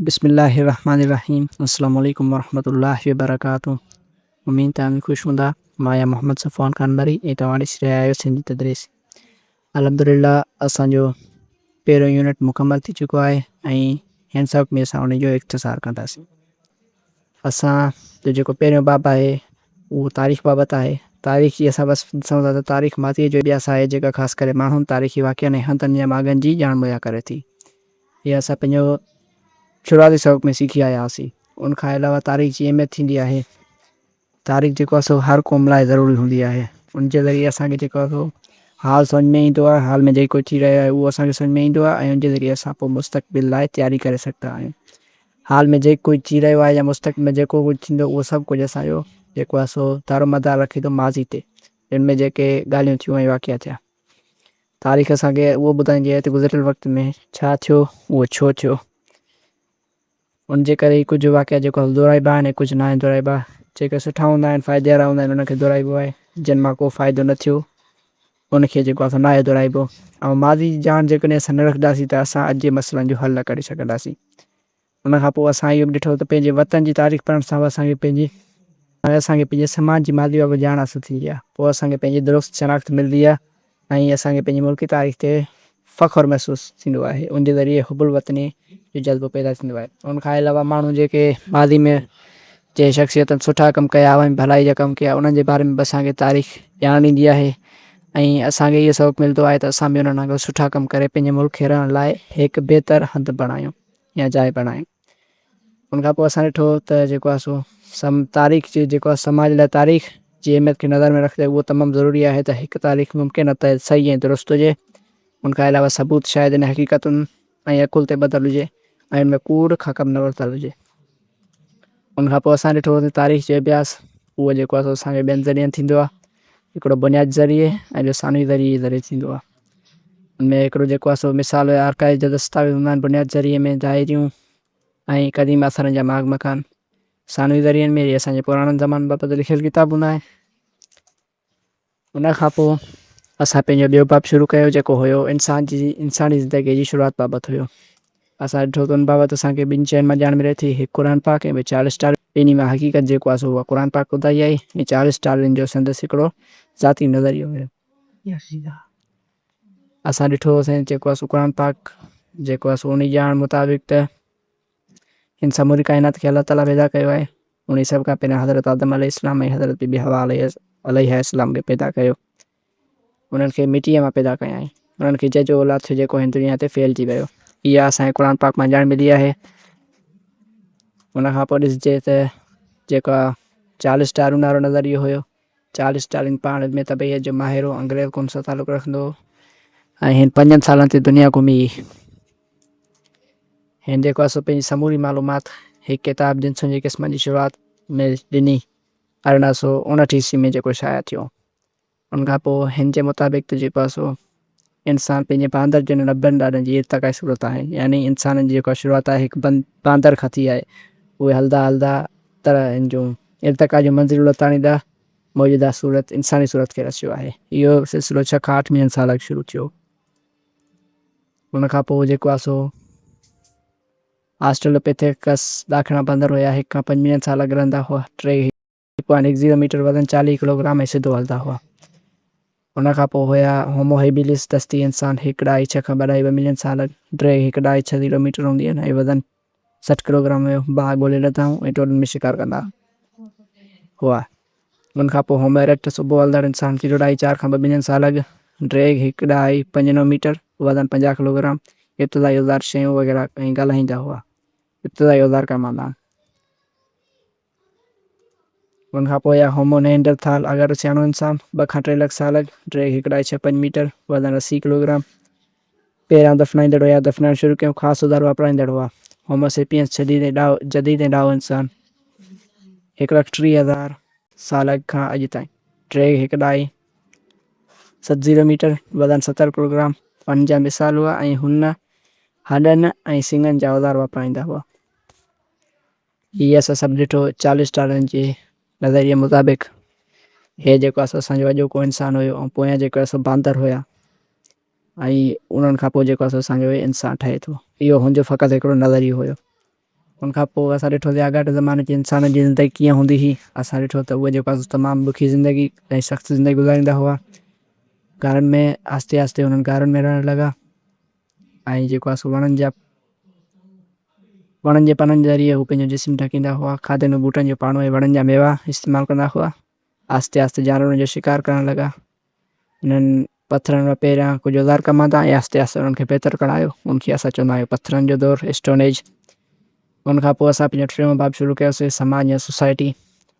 बिस्मिल्लाहिर्रहमानिर्रहीम। अस्सलाम वालेकुम वरहमतुल्लाहि वबरकातुहू। उम्मीद तव्हां बि ख़ुशि हूंदा। मां आहियां मोहम्मद सफ़ान ख़ान बरी ऐं तव्हां ॾिसी रहिया आहियो सिंधी तदरीस। अल्हम्दुलिल्लाह असांजो पहिरियों यूनिट मुकमल थी चुको आहे ऐं हिन सबक़ में असां उनजो इख़्तिसार कंदासीं। असांजो जेको पहिरियों बाब आहे उहो तारीख़ बाबति आहे। तारीख़ जी असां बसि ॾिसूं था त तारीख़ माज़ीअ जो इतिहास आहे जेका ख़ासि करे माण्हुनि तारीख़ी वाक़िअनि ऐं हंधनि या माॻनि जी ॼाण मुहैया करे थी। हीअ असां पंहिंजो शुरूआती सबक़ में सिखी आया हुआसीं। उनखां अलावा तारीख़ जी अहमियत थींदी आहे। तारीख़ जेको आहे सो हर क़ौम लाइ ज़रूरी हूंदी आहे। उनजे ज़रिए असांखे जेको आहे सो हाल सम्झ में ईंदो आहे, हाल में जेको थी रहियो आहे उहो असांखे सम्झ में ईंदो आहे ऐं उनजे ज़रिए असां पोइ मुस्तक़बिल लाइ तयारी करे सघंदा आहियूं। हाल में जेको कुझु थी रहियो आहे या मुस्तक़बिल में जेको कुझु थींदो उहो सभु कुझु असांजो जेको आहे सो दारोमदार रखे थो माज़ी ते, जिन में जेके ॻाल्हियूं थियूं ऐं वाक़िआ थिया। तारीख़ असांखे उहो ॿुधाईंदी आहे त गुज़िरियल वक़्त में छा थियो, उहो छो थियो। उनजे करे ई कुझु वाक़िआ जेको दोहराइबा आहिनि ऐं कुझु न आहिनि दोहराइबा। जेके सुठा हूंदा आहिनि फ़ाइदे वारा हूंदा आहिनि उनखे दोहराइबो आहे, जिन मां को फ़ाइदो न थियो उनखे जेको आहे न आहे दोहराइबो। ऐं माज़ी जी ॼाण जेकॾहिं असां न रखंदासीं त असां अॼु जे मसइलनि जो हल न करे सघंदासीं। उनखां पोइ असां इहो बि ॾिठो त पंहिंजे वतन जी तारीख़ पढ़ण सां असांखे पंहिंजे समाज जी माज़ी बाबति ॼाण हासिलु थींदी आहे। पोइ असांखे पंहिंजी दुरुस्त शनाख़्त मिलंदी आहे ऐं असांखे पंहिंजी मुल्की तारीख़ ते फ़ख़्रु महसूसु थींदो आहे। उनजे ज़रिए हुबुल वतनी जो जज़्बो पैदा थींदो आहे। उनखां अलावा माण्हू जेके माज़ी में जे शख़्सियतनि सुठा कमु कया ऐं भलाई जा कमु कया उन्हनि जे बारे में बि असांखे तारीख़ ॼाण ॾींदी आहे ऐं असांखे इहो सबक़ु मिलंदो आहे त असां बि उन्हनि वांगुरु सुठा कमु करे पंहिंजे मुल्क खे रहण लाइ हिकु बहितर हंधु बणायूं या जाइ बणायूं। उनखां पोइ असां ॾिठो त जेको आहे सो तारीख़ जो जेको आहे समाज लाइ तारीख़ जी अहमियत खे नज़र में रखंदे उहो तमामु ज़रूरी आहे त हिकु तारीख़ मुमकिन आहे त सही ऐं दुरुस्त हुजे। उनखां अलावा सबूत शायदि इन हक़ीक़तुनि ऐं अकुल ते ॿधलु हुजे ऐं उनमें कूड़ खां कमु न वरितलु हुजे। उनखां पोइ असां ॾिठो त तारीख़ जो अभ्यास उहो जेको आहे सो असांखे ॿियनि ज़रियनि थींदो आहे। हिकिड़ो बुनियादी ज़रिए ऐं ॿियो सानवी ज़रिए थींदो आहे। उनमें हिकिड़ो जेको आहे सो मिसाल आर्काइव जा दस्तावेज़ हूंदा आहिनि बुनियादी ज़रिए में डायरियूं ऐं क़दीम असरनि जा माग मकान। सानवी ज़रियनि में असांजे पुराणनि ज़माननि बाबति लिखियलु किताब हूंदा आहिनि। उनखां पोइ असां पंहिंजो ॿियो बाब शुरू कयो जेको हुयो इंसानी ज़िंदगीअ जी शुरूआति बाबति हुयो। असां ॾिठो त उन बाबति असांखे ॿिनि शयुनि मां ॼाण मिले थी, हिकु क़ुर पाक ऐं ॿियो चालीस स्टार। ॿिन्ही मां हक़ीक़त जेको आहे सो उहा क़ुर पाक ॿुधाई आई ऐं चालीस स्टारनि जो संदसि हिकिड़ो ज़ाती नज़रियो हुयो। असां ॾिठोसीं जेको आहे सो क़ुर पाक जेको आहे सो उन ॼाण मुताबिक़ त हिन समूरी काइनात खे अलाह ताला पैदा कयो आहे। उन सभ खां पहिरियों हज़रत आदम अलैहिस्सलाम ऐं हज़रत बीबी हवा अलैहिस्सलाम खे पैदा कयो। उन्हनि खे मिटीअ मां पैदा कयाईं। उन्हनि खे जजो औलाद थियो जेको हिन दुनिया ते फहिलिजी वियो। इहा असांखे क़ुर पाक मां ॼाण मिली आहे। उनखां पोइ ॾिसिजे त जेका चालीस स्टारुनि वारो नज़रियो हुयो। चालीस स्टारनि पाण में तबैयत जो माहिर हो, अंग्रेज़ क़ौम सां तालुक़ु रखंदो हो ऐं हिन 5 सालनि ते दुनिया घुमी हिन जेको आहे सो पंहिंजी समूरी मालूमात हिकु किताब जिन्सुनि जी क़िस्म जी शुरूआति में ॾिनी 1859 ईस्वी में जेको शाया थियो। उनखां पोइ हिन जे मुताबिक़ त जेको आहे सो इंसानु पंहिंजे बांदर जे 90 ॾाॾनि जी इर्तिक़ा जी सूरत आहे। यानी इंसाननि जी जेका शुरूआति आहे हिकु बांदर खां थी आहे। उहे हलंदा हलंदा तरह हिन जो इर्तिक़ा जो मंज़िल लताणींदा मौजूदा सूरत इंसानी सूरत खे रसियो आहे। इहो सिलसिलो 6 खां 8 मिलियन साल अॻु शुरू थियो। उनखां पोइ जेको आहे सो ऑस्ट्रेलोपिथेकस ॾाखिणा बंदर हुया 1 खां 5 मिलियन साल अॻु रहंदा हुआ। 3.10 मीटर वज़न 40 किलोग्राम ऐं सिधो हलंदा हुआ। उनखां पोइ हुया होमो हेबिलिस दस्ती इंसान 1.6 खां 2.2 मिलियन साल अॻु। ड्रैग 1.60 मीटर हूंदी आहिनि ऐं वज़न 60 किलोग्राम हुयो। बाहि ॻोल्हे लथा ऐं टोलनि में शिकार कंदा हुआ। उनखां पोइ होमो इरेक्टस उभो हलंदड़ इंसान 0.4 खां 2 मिलियन साल अॻु। ड्रैग 1.95 मीटर वज़न 50 किलोग्राम। इब्तिदाई औज़ार शयूं वग़ैरह ऐं ॻाल्हाईंदा हुआ। इब्तिदाई औज़ार कमु आंदा। उनखां पोइ या होमो नेंडरथाल अगरि सियाणो इंसान 2 खां 3 लख साल अॻु। ड्रैग 1.65 मीटर वज़न 80 किलोग्राम। पहिरियां दफ़नाईंदड़ हुया, दफ़नाइणु शुरू कयूं, ख़ासि औज़ार वापराईंदड़ हुआ। होमो सेपियंस जदीद ऐं ॾाओ इंसान 1,30,000 साल अॻु खां अॼु ताईं। ड्रैग 1.70 मीटर वज़न 70 किलोग्राम। फन जा मिसाल हुआ ऐं हुन हॾनि ऐं सिंगनि जा औज़ार वापराईंदा हुआ। हीअ असां सभु ॾिठो 40 स्टारनि जे नज़रिए मुताबिक़। हे जेको आहे असांजो अॼोको इंसानु हुयो ऐं पोयां जेको आहे बांदर हुया ऐं उन्हनि खां पोइ जेको आहे असांजो इंसानु ठहे थो। इहो हुनजो फ़क़ति हिकिड़ो नज़रियो हुयो। उन खां पोइ असां ॾिठोसीं आगाटे ज़माने जी इंसान जी ज़िंदगी कीअं हूंदी हुई। असां ॾिठो त उहे जेको आहे तमामु ॾुखी ज़िंदगी ऐं सख़्तु ज़िंदगी गुज़ारींदा हुआ। घरनि में आहिस्ते आहिस्ते हुननि घरनि में रहणु लॻा ऐं जेको आहे वणनि जे पननि ज़रिए हू पंहिंजो जिस्म ढकींदा हुआ। खाधनि ॿूटनि जो पाणो ऐं वणनि जा मेवा इस्तेमालु कंदा हुआ। आहिस्ते आहिस्ते जानवरनि जो शिकार करणु लॻा। हिननि पथरनि में पहिरियां कुझु औज़ार कमाईंदा ऐं आहिस्ते आहिस्ते उन्हनि खे बहितर कढायो। उनखे असां चवंदा आहियूं पथरनि जो दौरु, स्टोन एज। उनखां पोइ असां पंहिंजो टियों बाब शुरू कयोसीं, समाज या सोसाइटी।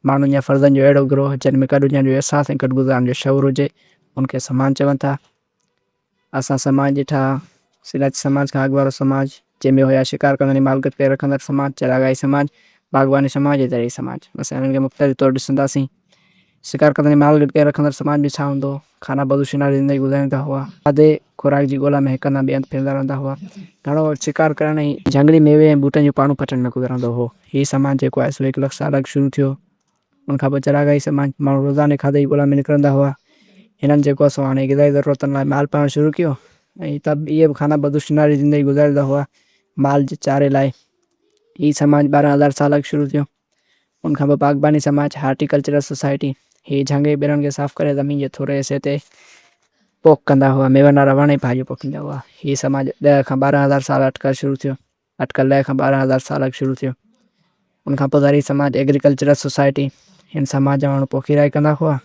माण्हुनि या फ़र्दनि जो अहिड़ो गिरोह जिन में गॾु हुजण जो अहसासु ऐं गॾु गुज़ारण जो शऊर हुजे, उनखे समाज चवनि था। असां समाज ॾिठा, सिलत समाज खां अॻु वारो समाज जंहिंमें हुया शिकार कंदड़ माल गते रखंदड़ समाज, चरागाई समाज, बाग़बानी समाज ऐं दरी समाज। असां हिननि खे मुख़्तलिफ़ तौरु ॾिसंदासीं। शिकार कंदड़ माल गते रखंदड़ समाज में छा हूंदो? खाना बदूशिना ज़िंदगी गुज़ारींदा हुआ। खाधे खुराक जी ॻोल्हा में हिक हंधि ॿिए हंधि फिरंदा रहंदा हुआ। घणो शिकार करण ऐं झंगली मेवे ऐं ॿूटनि जो पाणो पटण में गुज़रंदो हो। हीउ समाज जेको आहे सो 1 लख साल अॻु शुरू थियो। उनखां पोइ चरागाई समाज, माण्हू रोज़ाने खाधे जी ॻोल्हा में निकिरंदा हुआ। हिननि जेको आहे सो हाणे ग़िज़ाई ज़रूरतुनि लाइ माल पालणु शुरू कयो ऐं त इहे बि खाना बदूशिना जी ज़िंदगी गुज़ारींदा हुआ माल जे चारे लाइ। हीउ समाज 12,000 साल अॻु शुरू थियो। उनखां पोइ बाग़बानी समाज, हार्टिकल्चरल सोसाइटी। हीअ झंगे ॿेड़नि खे साफ़ु करे ज़मीन जे थोरे हिसे ते पोख कंदा हुआ। मेवनि वारा वण ऐं भाॼियूं पोखींदा हुआ। हीउ समाज 10 खां 12,000 साल अटकल शुरू थियो। अटकल 10 खां 12,000 साल अॻु शुरू थियो। उनखां पोइ दरी समाज, एग्रीकल्चरल सोसाइटी। हिन समाज जा माण्हू पोखीराई कंदा हुआ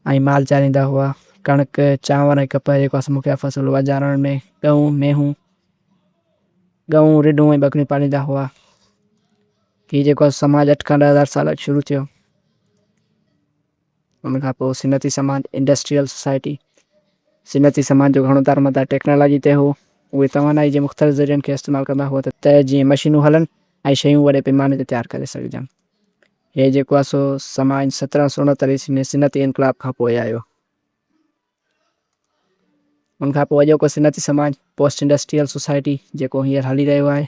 ऐं माल चारींदा हुआ। कणिक, चांवर ऐं कपह जेको आहे मुख्य फ़सुलु हुआ। जानवरनि में गऊं, मेहूं, रिढूं ऐं ॿकरियूं पालींदा हुआ। हीउ जेको आहे समाज 8 खां 10,000 साल अॻु शुरू थियो। उनखां पोइ सिनती समाज, इंडस्ट्रियल सोसाइटी। सिनती समाज जो घणो दारोमदारु टेक्नोलॉजी ते हो। उहे तवानाई जे मुख़्तलिफ़ ज़रियनि खे इस्तेमालु कंदा हुआ त जीअं मशीनूं हलनि ऐं शयूं वॾे पैमाने ते तयारु करे सघिजनि। हे जेको आहे सो समाज 1769 ईस्वी में सिनती इनकलाब खां पोइ आयो। उनखां पोइ अॼोको सिनती समाज, पोस्ट इंडस्ट्रियल सोसाइटी, जेको हींअर हली रहियो आहे।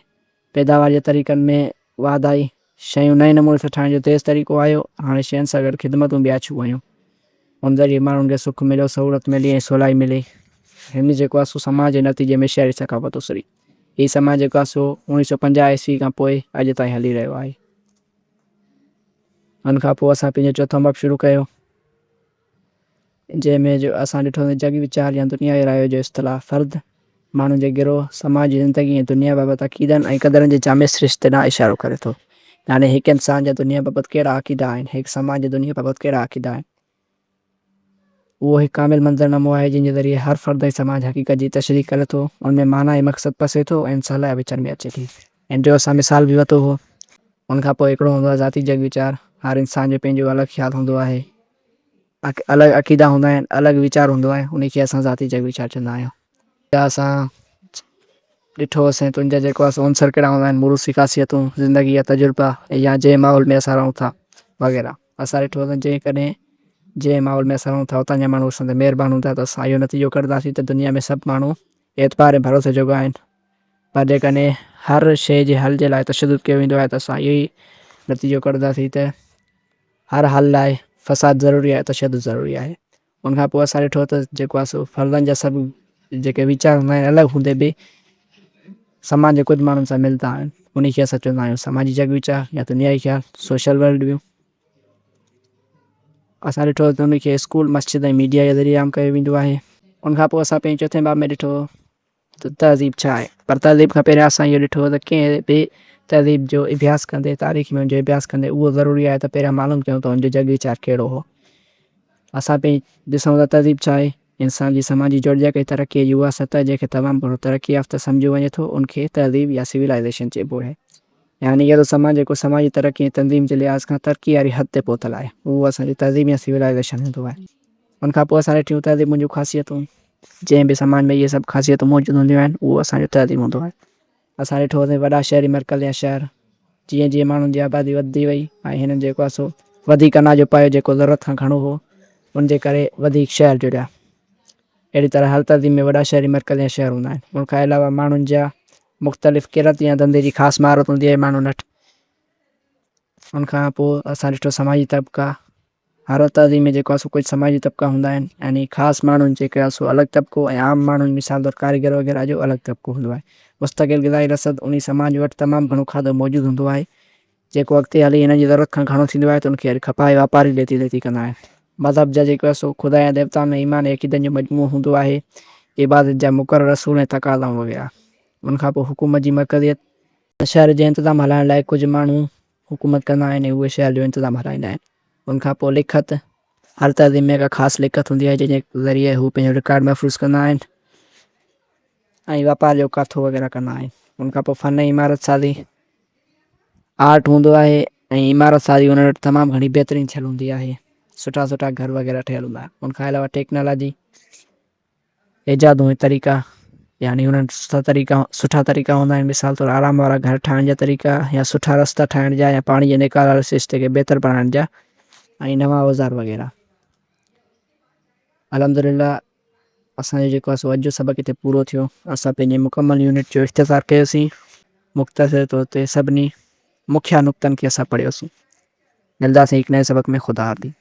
पैदावार जे तरीक़नि में वाधाई, शयूं नए नमूने सां ठाहिण जो तेज़ तरीक़ो आयो। हाणे शयुनि सां गॾु ख़िदमतूं बि अची वियूं। उन ज़रिए माण्हुनि खे सुख मिलियो, सहूलियत मिली ऐं सवलाई मिली। हिन जेको आहे सो समाज जे नतीजे में शहरी सकाफ़त उसरी। हीउ समाज जेको आहे सो 1950 ईस्वी खां पोइ अॼु ताईं हली रहियो आहे। उनखां पोइ असां पंहिंजो चोथों बाब शुरू कयो, जंहिंमें जो असां ॾिठोसीं जग वीचार या दुनिया जे रायो जो इस्तलाह। फ़र्द, माण्हुनि जे गिरोह, समाज जी ज़िंदगी ऐं दुनिया बाबति अक़ीदनि ऐं क़दरनि जे जामिस रिश्ते ॾांहुं इशारो करे थो। यानी हिकु इंसान जा दुनिया बाबति कहिड़ा अक़ीदा आहिनि, हिकु समाज जे दुनिया बाबति कहिड़ा अक़ीदा आहिनि। उहो हिकु कामिल मंज़रनामो आहे जंहिंजे ज़रिए हर फ़र्द ऐं समाज हक़ीक़त जी तशरीह करे थो। उनमें माना ऐं मक़सदु पसे थो ऐं सलाह विचर में अचे थी। ऐं टियों असां मिसाल बि वरितो हो। उनखां पोइ हिकिड़ो हूंदो आहे ज़ाती जग वीचार। हर इंसान जो पंहिंजो अलॻि ख़्यालु हूंदो आहे, अलॻि अक़ीदा हूंदा आहिनि, अलॻि वीचार हूंदो आहे। उनखे असां ज़ाती जग वीचार चवंदा आहियूं। या असां ॾिठोसीं तुंहिंजा जेको आहे अंसर कहिड़ा हूंदा आहिनि, मुरूसी ख़ासियतूं, ज़िंदगी जा तजुर्बा या जंहिं माहौल में असां रहूं था वग़ैरह। असां ॾिठोसीं जेकॾहिं जंहिं माहौल में असां रहूं था उतां जा माण्हू असां ते महिरबानी हूंदा त असां इहो नतीजो कढंदासीं त दुनिया में सभु माण्हू एतबार ऐं भरोसे जोॻा आहिनि। पर जेकॾहिं हर शइ जे हल जे लाइ तशदुद कयो वेंदो आहे त असां इहो ई नतीजो कढंदासीं त हर हल लाइ फ़साद ज़रूरी आहे, तशदुद ज़रूरी आहे। उनखां पोइ असां ॾिठो त जेको आहे सो फ़र्दनि जा सभु जेके वीचार हूंदा आहिनि अलॻि हूंदे बि समाज जे कुझु माण्हुनि सां मिलंदा आहिनि। उनखे असां चवंदा आहियूं समाजी जग वीचार या दुनियाई ख़्याल, सोशल वर्ल्ड व्यू। असां ॾिठो त उनखे स्कूल, मस्जिद ऐं मीडिया जे ज़रिए आम कयो वेंदो आहे। उनखां पोइ असां पंहिंजे चौथे बाब में ॾिठो त तहज़ीब छा आहे। पर तहज़ीब खां पहिरियां असां इहो ॾिठो त कंहिं बि तहज़ीब जो अभ्यास कंदे, तारीख़ में हुनजो अभ्यास कंदे उहो ज़रूरी आहे त पहिरियां मालूम कयूं त हुनजो जग वीचार कहिड़ो हो। असां पंहिंजी ॾिसूं त तहज़ीब छा आहे। इंसान जी समाजी जोड़जक ऐं तरक़ीअ जी उहा सतह जंहिंखे तमामु घणो तरक़ी याफ़्ता सम्झियो वञे थो, उनखे तहज़ीब या सिविलाइज़ेशन चइबो आहे। यानी इहो समाज जेको समाजी तरक़ी ऐं तंज़ीम जे लिहाज़ खां तरक़ी वारी हद ते पहुतल आहे, उहो असांजी तहज़ीब या सिविलाइज़ेशन हूंदो आहे। उनखां पोइ असां ॾिठियूं तहज़ीब जूं ख़ासियतूं। जंहिं बि समाज में इहे सभु ख़ासियतूं मौजूदु हूंदियूं आहिनि उहो असांजो तहज़ीब हूंदो आहे। असां ॾिठोसीं वॾा शहरी मर्कज़ या शहर, जीअं जीअं माण्हुनि जी आबादी वधंदी वई ऐं हिननि जेको आहे सो वधीक अनाज उपायो जेको ज़रूरत खां घणो हो, उनजे करे वधीक शहर जुड़िया। अहिड़ी तरह हर तहज़ीब में वॾा शहरी मर्कज़ या शहर हूंदा आहिनि। उनखां अलावा माण्हुनि जा मुख़्तलिफ़ किरत या धंधे जी ख़ासि महारत हूंदी आहे माण्हुनि वटि। उनखां पोइ असां ॾिठो समाजी तबिका। आला तइलीम में जेको आहे सो कुझु समाजी तबिका हूंदा आहिनि यानी ख़ासि माण्हुनि जेके आहे सो अलॻि तबिको ऐं आम माण्हुनि मिसाल तौरु कारीगर वग़ैरह जो अलॻि तबिको हूंदो आहे। मुस्तक़िल ग़िज़ाई रसद उन समाज वटि तमामु घणो खाधो मौजूदु हूंदो आहे जेको अॻिते हली हिन जी ज़रूरत खां घणो थींदो आहे त उनखे वरी खपाए वापारी लेती कंदा आहिनि। मज़हब जा जेको आहे सो ख़ुदा या देवता में ईमान ऐं अक़ीदनि जो मजमूओ हूंदो आहे। इबादत जा मुक़ररु रसूल ऐं तक़ाज़ा वग़ैरह। उनखां पोइ हुकूमत जी मर्कज़ियत शहर जो इंतिज़ामु हलाइण लाइ कुझु माण्हू हुकूमत कंदा आहिनि ऐं उहे शहर जो इंतिज़ामु हलाईंदा आहिनि। उनखां पोइ लिखत हर तइलीम में का ख़ासि लिखत हूंदी आहे जंहिंजे ज़रिए हू पंहिंजो रिकॉर्ड महफ़ूज़ कंदा आहिनि ऐं वापार जो काथो वग़ैरह कंदा आहिनि। उनखां पोइ फ़न इमारत साज़ी आर्ट हूंदो आहे ऐं इमारत साज़ी उन वटि तमामु घणी बहितरीनु थियल हूंदी आहे। सुठा सुठा घर वग़ैरह ठहियल हूंदा आहिनि। उनखां अलावा टेक्नोलॉजी इजादूं ऐं तरीक़ा यानी उन्हनि सुठा तरीक़ा हूंदा आहिनि। मिसाल तौरु आराम वारा घर ठाहिण जा तरीक़ा या सुठा रस्ता ठाहिण जा या पाणी जे निकाल वारे सिस्टे खे बहितरु बणाइण जा ऐं नवां औज़ार वग़ैरह। अल्हम्दुलिल्लाह असांजो जेको आहे सो अॼु जो सबक़ु हिते पूरो थियो। असां पंहिंजे मुकमल यूनिट जो इख़्तिसार कयोसीं। मुख़्तसिर तौर ते सभिनी मुख्य नुक़्तनि खे असां पढ़ियोसीं। मिलंदासीं हिकु नए सबक़ में। ख़ुदा हाफ़िज़।